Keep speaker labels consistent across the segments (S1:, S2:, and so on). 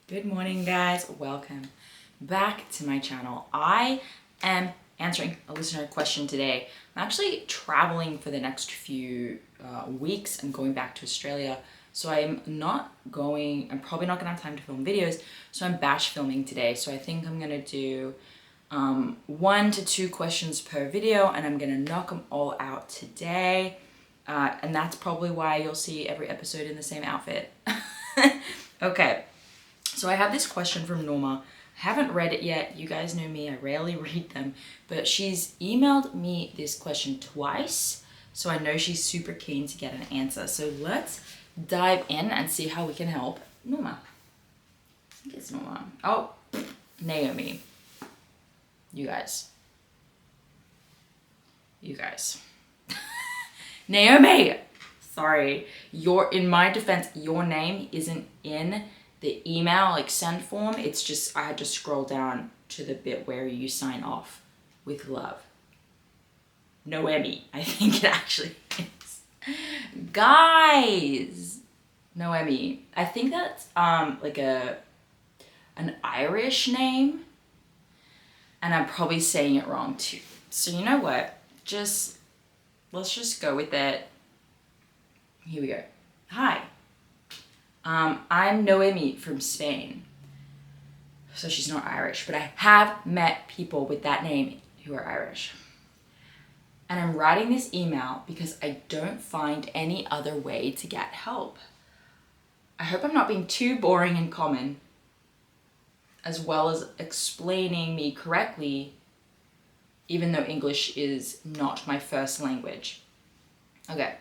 S1: Good morning, guys. Welcome back to my channel. I am answering a listener question today. I'm actually traveling for the next few weeks. I'm going back to Australia, so I'm probably not gonna have time to film videos, so I'm batch filming today. So I think I'm gonna do 1 to 2 questions per video, and I'm gonna knock them all out today. And that's probably why you'll see every episode in the same outfit. Okay. So I have this question from Norma. I haven't read it yet. You guys know me, I rarely read them, but she's emailed me this question twice, so I know she's super keen to get an answer. So let's dive in and see how we can help Norma. I think it's Norma. Oh, Naomi. You guys. Naomi! Sorry. In my defense, your name isn't in the email send form. It's just I had to scroll down to the bit where you sign off with love. Noemi, I think it actually is. Guys, Noemi. I think that's an Irish name, and I'm probably saying it wrong too. So you know what? Let's just go with it. Here we go. Hi. I'm Noemi from Spain. So she's not Irish, but I have met people with that name who are Irish. And I'm writing this email because I don't find any other way to get help. I hope I'm not being too boring and common, as well as explaining me correctly, even though English is not my first language. Okay.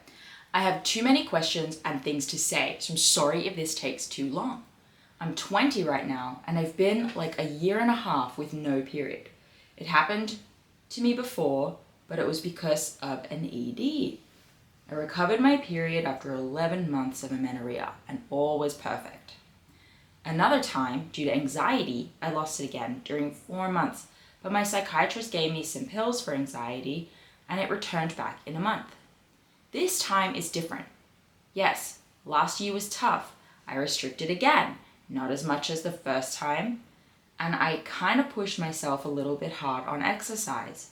S1: I have too many questions and things to say, so I'm sorry if this takes too long. I'm 20 right now, and I've been a year and a half with no period. It happened to me before, but it was because of an ED. I recovered my period after 11 months of amenorrhea, and all was perfect. Another time, due to anxiety, I lost it again during 4 months, but my psychiatrist gave me some pills for anxiety, and it returned back in a month. This time is different. Yes, last year was tough. I restricted again, not as much as the first time, and I kind of pushed myself a little bit hard on exercise.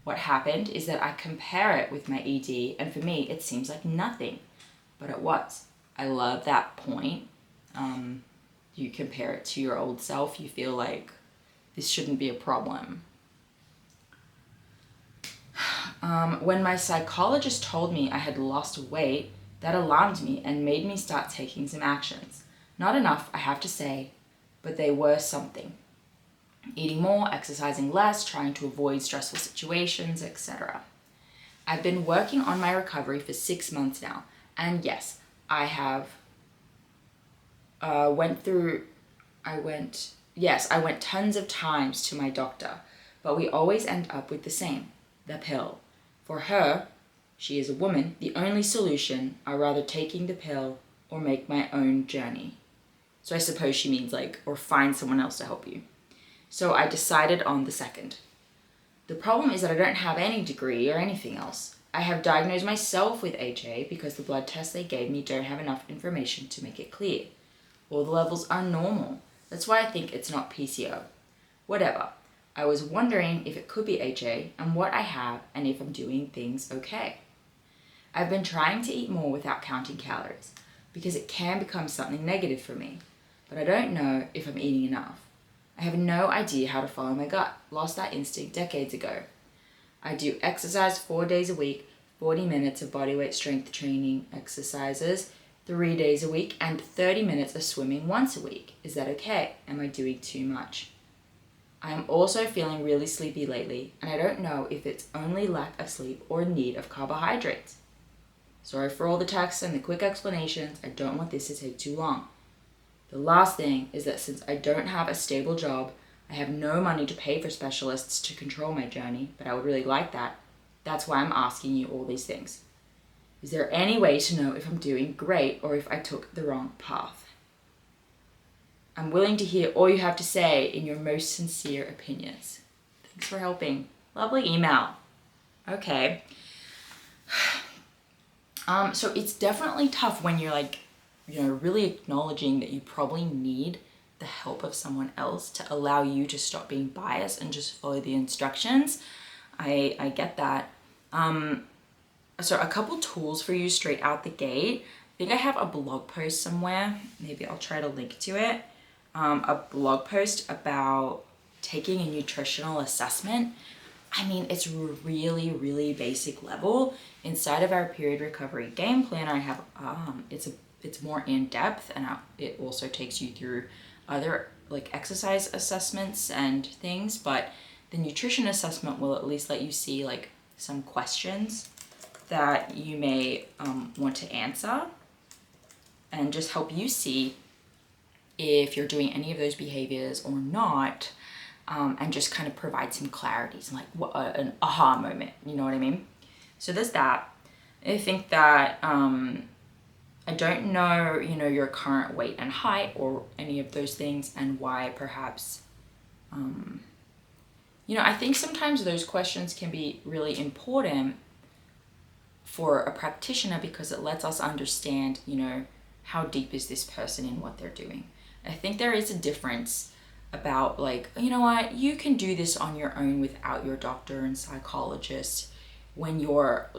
S1: What happened is that I compare it with my ED, and for me, it seems like nothing, but it was. I love that point. You compare it to your old self, you feel like this shouldn't be a problem. When my psychologist told me I had lost weight, that alarmed me and made me start taking some actions. Not enough, I have to say, but they were something. Eating more, exercising less, trying to avoid stressful situations, etc. I've been working on my recovery for 6 months now, and yes, I have I went tons of times to my doctor, but we always end up with the same, the pill. For her, she is a woman, the only solution are rather taking the pill or make my own journey. So I suppose she means or find someone else to help you. So I decided on the second. The problem is that I don't have any degree or anything else. I have diagnosed myself with HA because the blood tests they gave me don't have enough information to make it clear. All the levels are normal. That's why I think it's not PCO. Whatever. I was wondering if it could be HA and what I have and if I'm doing things okay. I've been trying to eat more without counting calories because it can become something negative for me, but I don't know if I'm eating enough. I have no idea how to follow my gut. Lost that instinct decades ago. I do exercise 4 days a week, 40 minutes of bodyweight strength training exercises 3 days a week, and 30 minutes of swimming once a week. Is that okay? Am I doing too much? I am also feeling really sleepy lately, and I don't know if it's only lack of sleep or need of carbohydrates. Sorry for all the texts and the quick explanations. I don't want this to take too long. The last thing is that since I don't have a stable job, I have no money to pay for specialists to control my journey, but I would really like that. That's why I'm asking you all these things. Is there any way to know if I'm doing great or if I took the wrong path? I'm willing to hear all you have to say in your most sincere opinions. Thanks for helping. Lovely email. Okay. So it's definitely tough when you're really acknowledging that you probably need the help of someone else to allow you to stop being biased and just follow the instructions. I get that. So a couple tools for you straight out the gate. I think I have a blog post somewhere. Maybe I'll try to link to it. A blog post about taking a nutritional assessment. I mean, it's really, really basic level. Inside of our period recovery game plan, I have, it's more in depth, and it also takes you through other like exercise assessments and things, but the nutrition assessment will at least let you see like some questions that you may want to answer, and just help you see if you're doing any of those behaviors or not. And just kind of provide some clarities, like an aha moment, you know what I mean? So there's that. I think that, I don't know, your current weight and height or any of those things, and why perhaps, I think sometimes those questions can be really important for a practitioner, because it lets us understand, how deep is this person in what they're doing. I think there is a difference about like, you can do this on your own without your doctor and psychologist when you're,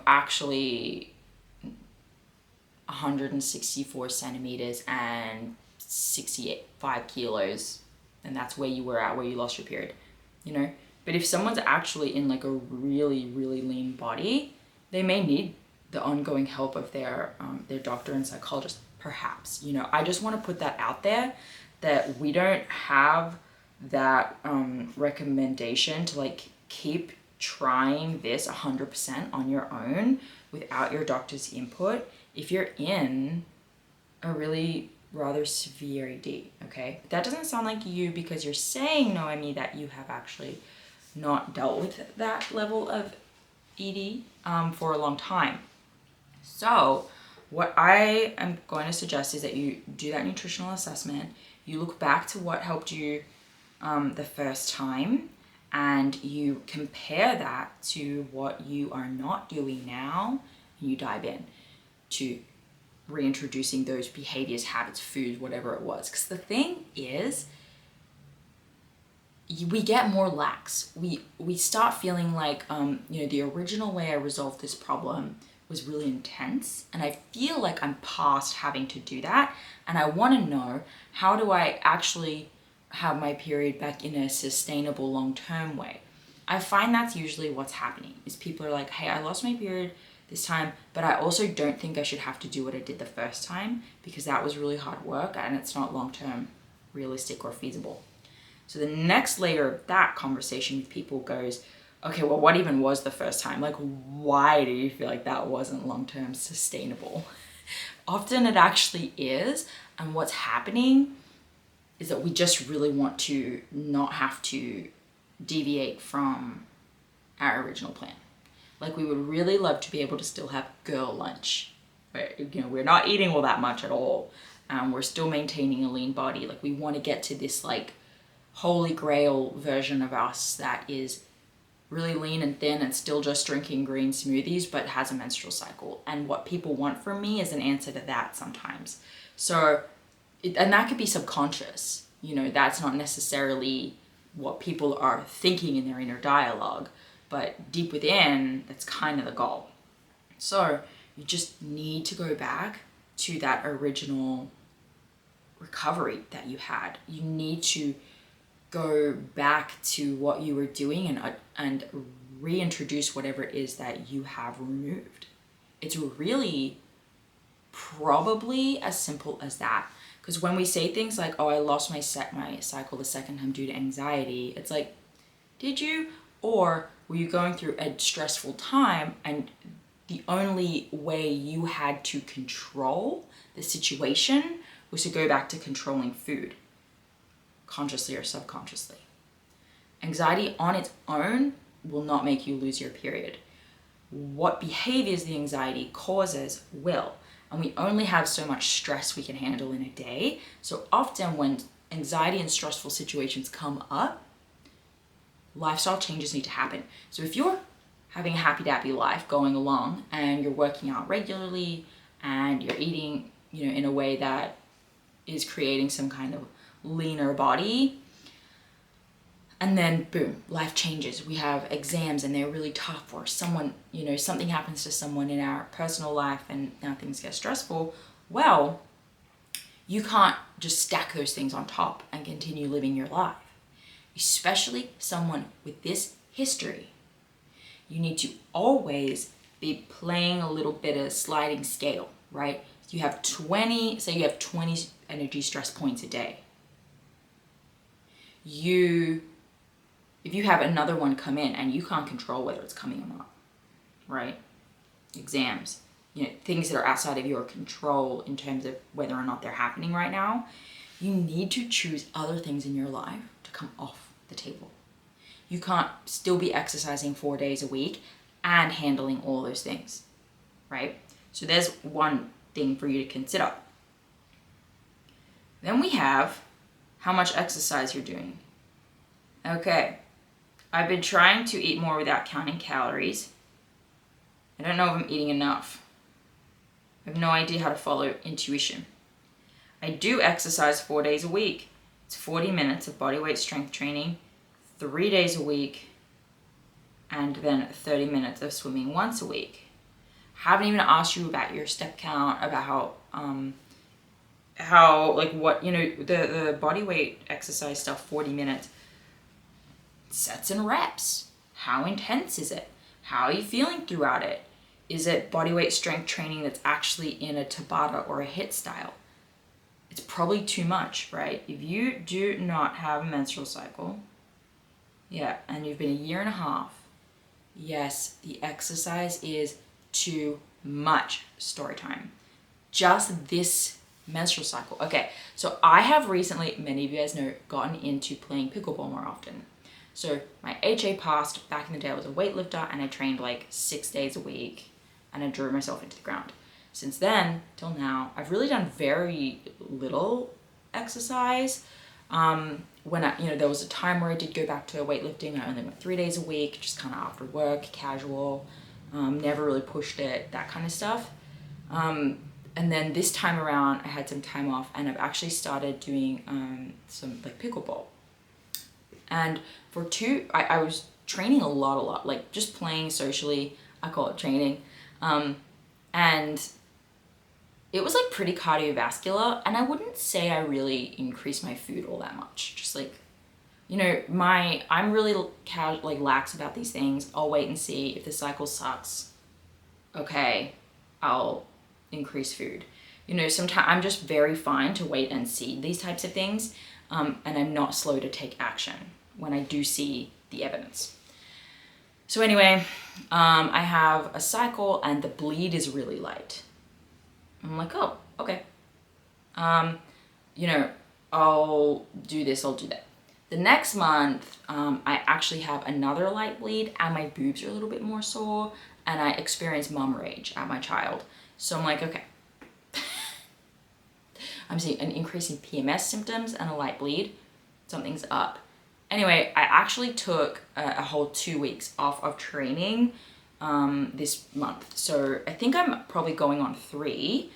S1: actually 164 centimeters and 65 kilos, and that's where you were at, where you lost your period, But if someone's actually in like a really, really lean body, they may need the ongoing help of their doctor and psychologist, perhaps. I just want to put that out there, that we don't have that recommendation to like keep trying this 100% on your own without your doctor's input if you're in a really rather severe ED, okay? That doesn't sound like you, because you're saying, Noemi, that you have actually not dealt with that level of ED for a long time. So what I am going to suggest is that you do that nutritional assessment. You look back to what helped you the first time, and you compare that to what you are not doing now, and you dive in to reintroducing those behaviors, habits, food, whatever it was. Because the thing is, we get more lax. We start feeling like, the original way I resolved this problem was really intense, and I feel like I'm past having to do that, and I want to know, how do I actually have my period back in a sustainable long-term way? I find that's usually what's happening, is people are like, hey, I lost my period this time, but I also don't think I should have to do what I did the first time, because that was really hard work and it's not long-term realistic or feasible. So the next layer of that conversation with people goes, okay, well, what even was the first time? Like, why do you feel like that wasn't long-term sustainable? Often it actually is. And what's happening is that we just really want to not have to deviate from our original plan. Like, we would really love to be able to still have girl lunch. We're not eating all that much at all. We're still maintaining a lean body. Like, we want to get to this like holy grail version of us that is really lean and thin and still just drinking green smoothies, but has a menstrual cycle. And what people want from me is an answer to that sometimes. So, and that could be subconscious. That's not necessarily what people are thinking in their inner dialogue, but deep within, that's kind of the goal. So you just need to go back to that original recovery that you had. You need to go back to what you were doing and reintroduce whatever it is that you have removed. It's really probably as simple as that. Because when we say things like, oh, I lost my cycle the second time due to anxiety, it's like, did you? Or were you going through a stressful time and the only way you had to control the situation was to go back to controlling food, consciously or subconsciously? Anxiety on its own will not make you lose your period. What behaviors the anxiety causes will. And we only have so much stress we can handle in a day. So often when anxiety and stressful situations come up, lifestyle changes need to happen. So if you're having a happy-dappy life going along and you're working out regularly and you're eating, in a way that is creating some kind of leaner body. And then boom, life changes. We have exams and they're really tough, or someone, something happens to someone in our personal life and now things get stressful. Well, you can't just stack those things on top and continue living your life. Especially someone with this history. You need to always be playing a little bit of sliding scale, right? You have 20 energy stress points a day. If you have another one come in and you can't control whether it's coming or not, right? Exams, things that are outside of your control in terms of whether or not they're happening right now, you need to choose other things in your life to come off the table. You can't still be exercising 4 days a week and handling all those things, right? So there's one thing for you to consider. Then we have how much exercise you're doing. Okay, I've been trying to eat more without counting calories. I don't know if I'm eating enough. I have no idea how to follow intuition. I do exercise 4 days a week. It's 40 minutes of bodyweight strength training, 3 days a week, and then 30 minutes of swimming once a week. Haven't even asked you about your step count, about the body weight exercise stuff, 40 minutes. Sets and reps. How intense is it? How are you feeling throughout it? Is it bodyweight strength training that's actually in a Tabata or a HIIT style? It's probably too much, right? If you do not have a menstrual cycle, and you've been a year and a half, yes, the exercise is too much. Story time. Just this menstrual cycle. Okay, so I have recently, many of you guys know, gotten into playing pickleball more often. So my HA passed. Back in the day I was a weightlifter and I trained like 6 days a week and I drove myself into the ground. Since then till now, I've really done very little exercise. When there was a time where I did go back to weightlifting. I only went 3 days a week, just kind of after work, casual, never really pushed it, that kind of stuff. And then this time around, I had some time off and I've actually started doing some like pickleball. And I was training a lot, like just playing socially. I call it training. And it was like pretty cardiovascular, and I wouldn't say I really increased my food all that much. Just like, I'm really lax about these things. I'll wait and see if the cycle sucks. Okay, I'll increase food. Sometimes I'm just very fine to wait and see these types of things. And I'm not slow to take action when I do see the evidence. So anyway, I have a cycle and the bleed is really light. I'm like, oh, okay. I'll do this, I'll do that. The next month, I actually have another light bleed and my boobs are a little bit more sore and I experience mom rage at my child. So I'm like, okay. I'm seeing an increase in PMS symptoms and a light bleed. Something's up. Anyway, I actually took a whole 2 weeks off of training this month. So I think I'm probably going on 3.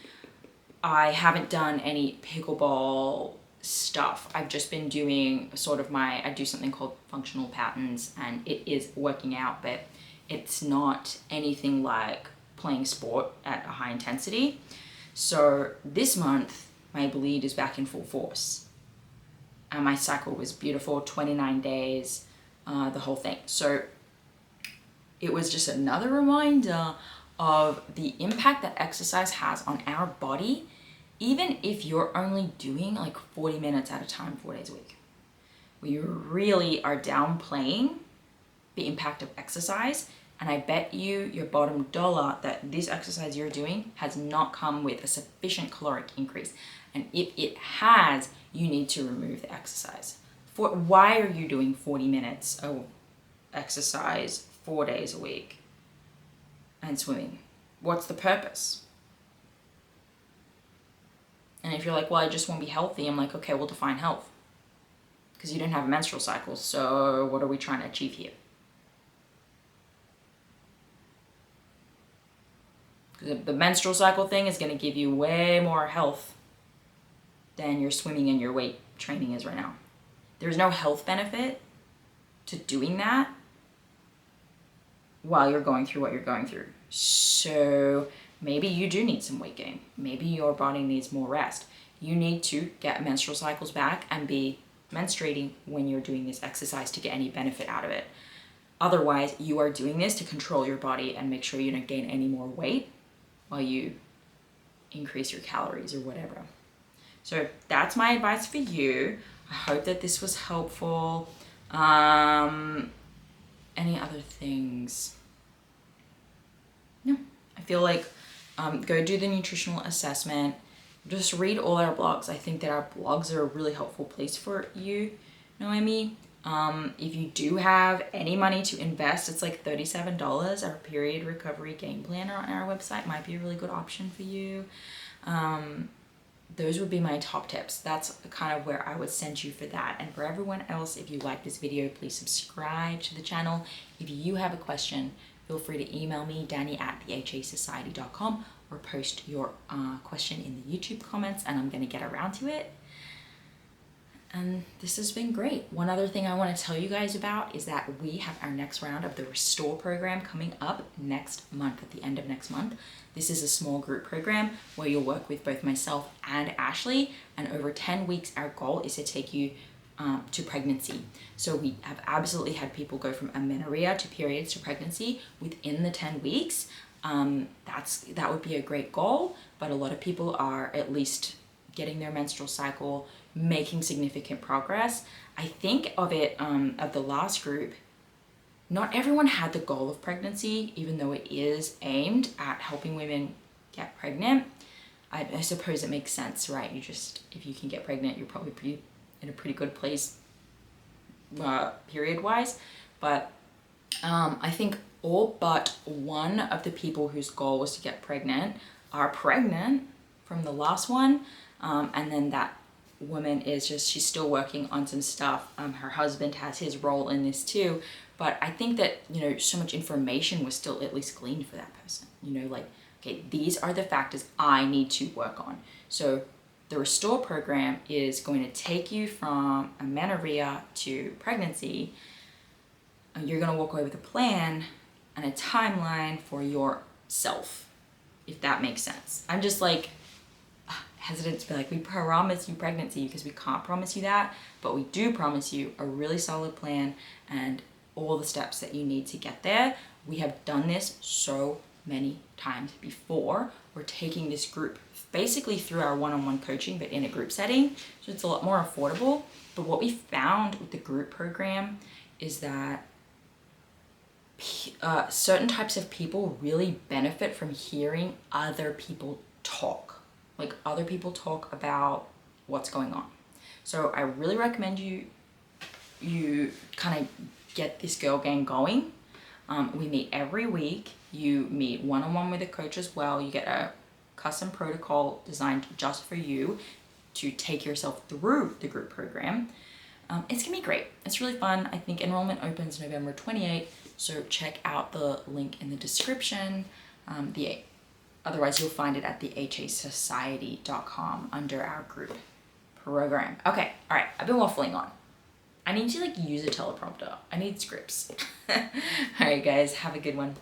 S1: I haven't done any pickleball stuff. I've just been doing I do something called functional patterns and it is working out, but it's not anything like playing sport at a high intensity. So this month, my bleed is back in full force. And my cycle was beautiful, 29 days, the whole thing. So it was just another reminder of the impact that exercise has on our body, even if you're only doing like 40 minutes at a time, 4 days a week. We really are downplaying the impact of exercise. And I bet you your bottom dollar that this exercise you're doing has not come with a sufficient caloric increase. And if it has, you need to remove the exercise. Why are you doing 40 minutes of exercise 4 days a week and swimming? What's the purpose? And if you're like, well, I just want to be healthy, I'm like, okay, we'll define health. Because you don't have a menstrual cycle, so what are we trying to achieve here? Because the menstrual cycle thing is going to give you way more health than your swimming and your weight training is right now. There's no health benefit to doing that while you're going through what you're going through. So maybe you do need some weight gain. Maybe your body needs more rest. You need to get menstrual cycles back and be menstruating when you're doing this exercise to get any benefit out of it. Otherwise, you are doing this to control your body and make sure you don't gain any more weight while you increase your calories or whatever. So that's my advice for you. I hope that this was helpful. Any other things? No, I feel like go do the nutritional assessment. Just read all our blogs. I think that our blogs are a really helpful place for you, Noemi. If you do have any money to invest, it's like $37. Our period recovery game planner on our website might be a really good option for you. Those would be my top tips. That's kind of where I would send you for that. And for everyone else, if you like this video, please subscribe to the channel. If you have a question, feel free to email me, danny@thehasociety.com, or post your question in the YouTube comments, and I'm going to get around to it. And this has been great. One other thing I want to tell you guys about is that we have our next round of the Restore program coming up next month, at the end of next month. This is a small group program where you'll work with both myself and Ashley, and over 10 weeks, our goal is to take you to pregnancy. So we have absolutely had people go from amenorrhea to periods to pregnancy within the 10 weeks. That would be a great goal, but a lot of people are at least getting their menstrual cycle, making significant progress. I think of it, of the last group, not everyone had the goal of pregnancy, even though it is aimed at helping women get pregnant. I suppose it makes sense, right? If you can get pregnant, you're probably in a pretty good place period-wise. But I think all but one of the people whose goal was to get pregnant are pregnant from the last one. And then that woman she's still working on some stuff. Her husband has his role in this too. But I think that, so much information was still at least gleaned for that person. Okay, these are the factors I need to work on. So the Restore program is going to take you from amenorrhea to pregnancy. You're going to walk away with a plan and a timeline for yourself, if that makes sense. I'm just hesitant to be we promise you pregnancy, because we can't promise you that, but we do promise you a really solid plan and all the steps that you need to get there. We have done this so many times before. We're taking this group basically through our one-on-one coaching, but in a group setting, so it's a lot more affordable. But what we found with the group program is that certain types of people really benefit from hearing other people talk. Other people talk about what's going on. So I really recommend you kind of get this girl gang going. We meet every week. You meet one-on-one with a coach as well. You get a custom protocol designed just for you to take yourself through the group program. It's gonna be great. It's really fun. I think enrollment opens November 28th, so check out the link in the description. Otherwise, you'll find it at thehasociety.com under our group program. Okay, all right, I've been waffling on. I need to use a teleprompter. I need scripts. All right, guys, have a good one.